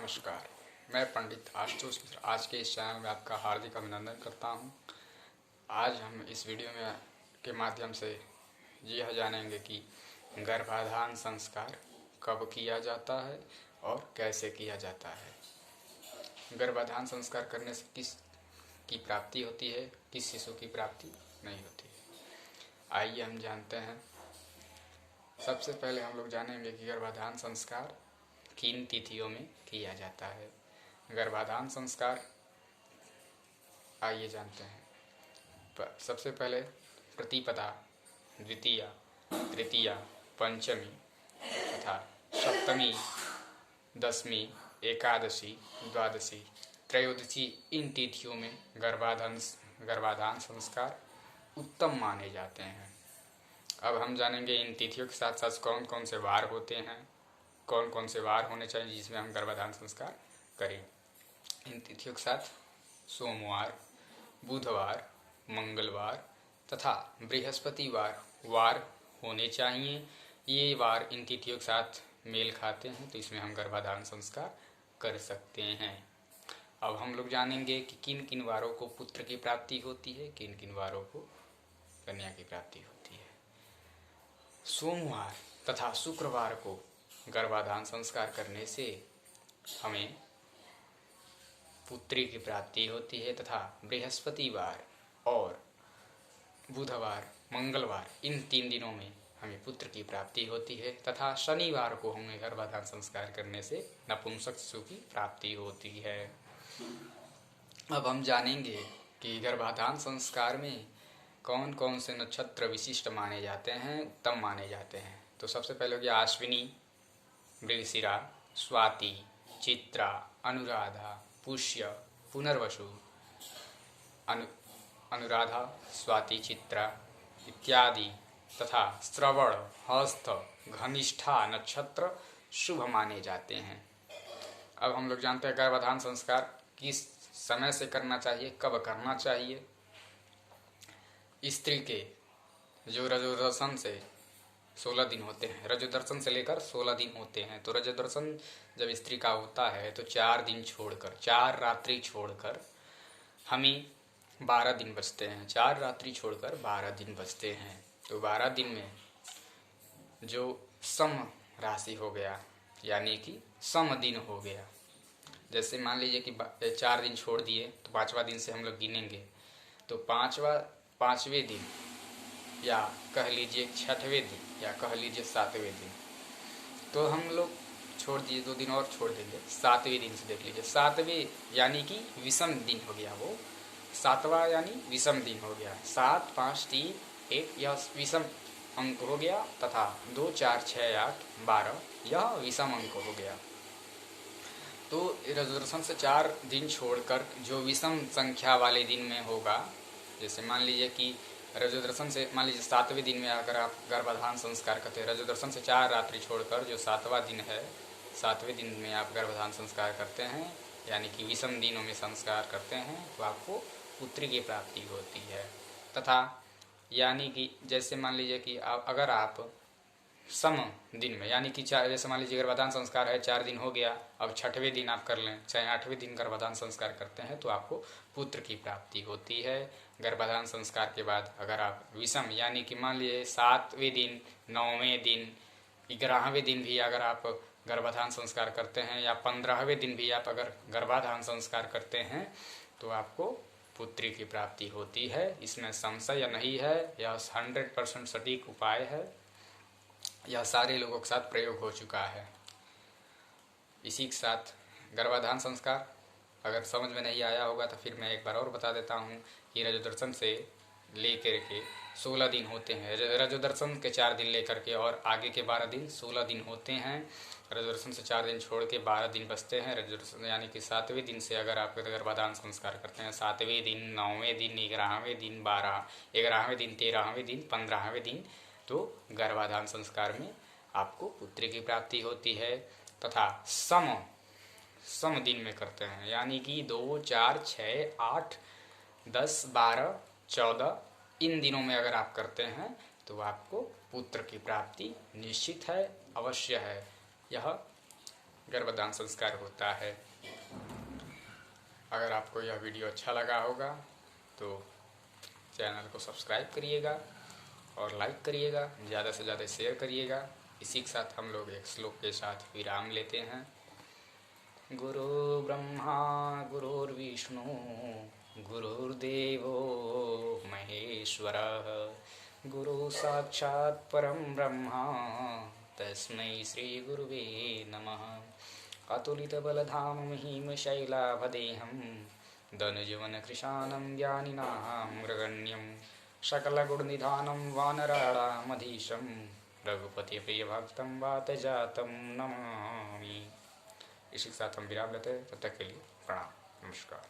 नमस्कार। मैं पंडित आशुतोष मिश्र आज के इस चैनल में आपका हार्दिक अभिनंदन करता हूं। आज हम इस वीडियो में के माध्यम से यह जानेंगे कि गर्भाधान संस्कार कब किया जाता है और कैसे किया जाता है। गर्भाधान संस्कार करने से किस की प्राप्ति होती है, किस शिशु की प्राप्ति नहीं होती है। आइए हम जानते हैं। सबसे पहले हम लोग जानेंगे कि गर्भाधान संस्कार किन तिथियों में किया जाता है। गर्भाधान संस्कार आइए जानते हैं। सबसे पहले प्रतिपदा, द्वितीया, तृतीया, पंचमी तथा सप्तमी, दशमी, एकादशी, द्वादशी, त्रयोदशी इन तिथियों में गर्भाधान संस्कार उत्तम माने जाते हैं। अब हम जानेंगे इन तिथियों के साथ साथ कौन कौन से वार होते हैं, कौन कौन से वार होने चाहिए जिसमें हम गर्भाधान संस्कार करें। इन तिथियों के साथ सोमवार, बुधवार, मंगलवार तथा बृहस्पतिवार वार होने चाहिए। ये वार इन तिथियों के साथ मेल खाते हैं तो इसमें हम गर्भाधान संस्कार कर सकते हैं। अब हम लोग जानेंगे कि किन किन वारों को पुत्र की प्राप्ति होती है, किन किन वारों को कन्या की प्राप्ति होती है। सोमवार तथा शुक्रवार को गर्भाधान संस्कार करने से हमें पुत्री की प्राप्ति होती है तथा बृहस्पतिवार और बुधवार, मंगलवार इन 3 दिनों में हमें पुत्र की प्राप्ति होती है तथा शनिवार को हमें गर्भाधान संस्कार करने से नपुंसक शिशु की प्राप्ति होती है। अब हम जानेंगे कि गर्भाधान संस्कार में कौन कौन से नक्षत्र विशिष्ट माने जाते हैं, उत्तम माने जाते हैं। तो सबसे पहले हो गया अश्विनी, मृगशिरा, स्वाति, चित्रा, अनुराधा, पुष्य, पुनर्वसु, अनुराधा, स्वाति, चित्रा इत्यादि तथा श्रवण, हस्त, घनिष्ठा नक्षत्र शुभ माने जाते हैं। अब हम लोग जानते हैं गर्भाधान संस्कार किस समय से करना चाहिए, कब करना चाहिए। स्त्री के जो रजोदर्शन से 16 दिन होते हैं, रजोदर्शन से लेकर 16 दिन होते हैं। तो रजोदर्शन जब स्त्री का होता है तो 4 दिन छोड़कर, 4 रात्रि छोड़कर हमें 12 दिन बचते हैं। 4 रात्रि छोड़कर 12 दिन बचते हैं। तो 12 दिन में जो सम राशि हो गया यानी कि सम दिन हो गया। जैसे मान लीजिए कि 4 दिन छोड़ दिए तो 5वां दिन से हम लोग गिनेंगे। तो 5वें दिन या कह लीजिए 6वें दिन या कह लीजिए 7वें दिन, तो हम लोग छोड़ दिए 2 दिन और छोड़ देंगे। 7वें दिन से देख लीजिए, 7वें यानी कि विषम दिन हो गया। वो 7वां यानी विषम दिन हो गया। 7, 5, 3, 1 यह विषम अंक हो गया तथा 2, 4, 6, 8, 12 यह विषम अंक हो गया। तो रजोदर्शन से 4 दिन छोड़कर जो विषम संख्या वाले दिन में होगा, जैसे मान लीजिए कि रजोदर्शन से मान लीजिए 7वें दिन में अगर आप गर्भाधान संस्कार करते हैं, रजोदर्शन से 4 रात्रि छोड़कर जो 7वां दिन है, 7वें दिन में आप गर्भाधान संस्कार करते हैं यानी कि विषम दिनों में संस्कार करते हैं तो आपको पुत्री की प्राप्ति होती है। तथा यानी कि जैसे मान लीजिए कि अगर आप सम दिन में यानी कि जैसे मान लीजिए गर्भाधान संस्कार है 4 दिन हो गया, अब 6वें दिन आप कर लें, चाहे 8वें दिन गर्भाधान संस्कार करते हैं तो आपको पुत्र की प्राप्ति होती है। गर्भाधान संस्कार के बाद अगर आप विषम यानी कि मान लीजिए 7वें दिन, 9वें दिन, 11वें दिन भी अगर आप गर्भाधान संस्कार करते हैं या 15वें दिन भी आप अगर गर्भाधान संस्कार करते हैं तो आपको पुत्री की प्राप्ति होती है। इसमें संशय नहीं है, यह 100% सटीक उपाय है। यह सारे लोगों के साथ प्रयोग हो चुका है। इसी के साथ गर्भाधान संस्कार अगर समझ में नहीं आया होगा तो फिर मैं एक बार और बता देता हूँ कि रजोदर्शन से लेकर के 16 दिन होते हैं। रजोदर्शन के 4 दिन लेकर के और आगे के 12 दिन 16 दिन होते हैं। रजोदर्शन से 4 दिन छोड़ के 12 दिन बचते हैं। रजोदर्शन यानी कि 7वें दिन से अगर आप गर्भाधान संस्कार करते हैं, 7वें दिन, 9वें दिन, 11वें दिन, 11वें दिन, 13वें दिन, 15वें दिन, तो गर्भाधान संस्कार में आपको पुत्री की प्राप्ति होती है। तथा सम दिन में करते हैं यानी कि 2, 4, 6, 8, 10, 12, 14 इन दिनों में अगर आप करते हैं तो आपको पुत्र की प्राप्ति निश्चित है, अवश्य है। यह गर्भदान संस्कार होता है। अगर आपको यह वीडियो अच्छा लगा होगा तो चैनल को सब्सक्राइब करिएगा और लाइक करिएगा, ज़्यादा से ज़्यादा शेयर करिएगा। इसी के साथ हम लोग एक श्लोक के साथ विराम लेते हैं। गुरु ब्रह्मा गुरुर्विष्णु गुरुर्देवो महेश्वरः गुरु साक्षात् परं ब्रह्मा तस्मै श्री गुरुवे नमः। अतुलितबलधामं हिमशैलाभदेहं धनुजवनकृशानं ज्ञानिनां मृगण्यं सकलगुणनिधानं वानराणामधीशं रघुपतिप्रियभक्तं वातजातं नमामि। इसी के साथ हम विराम लेते हैं। तब तक के लिए प्रणाम, नमस्कार।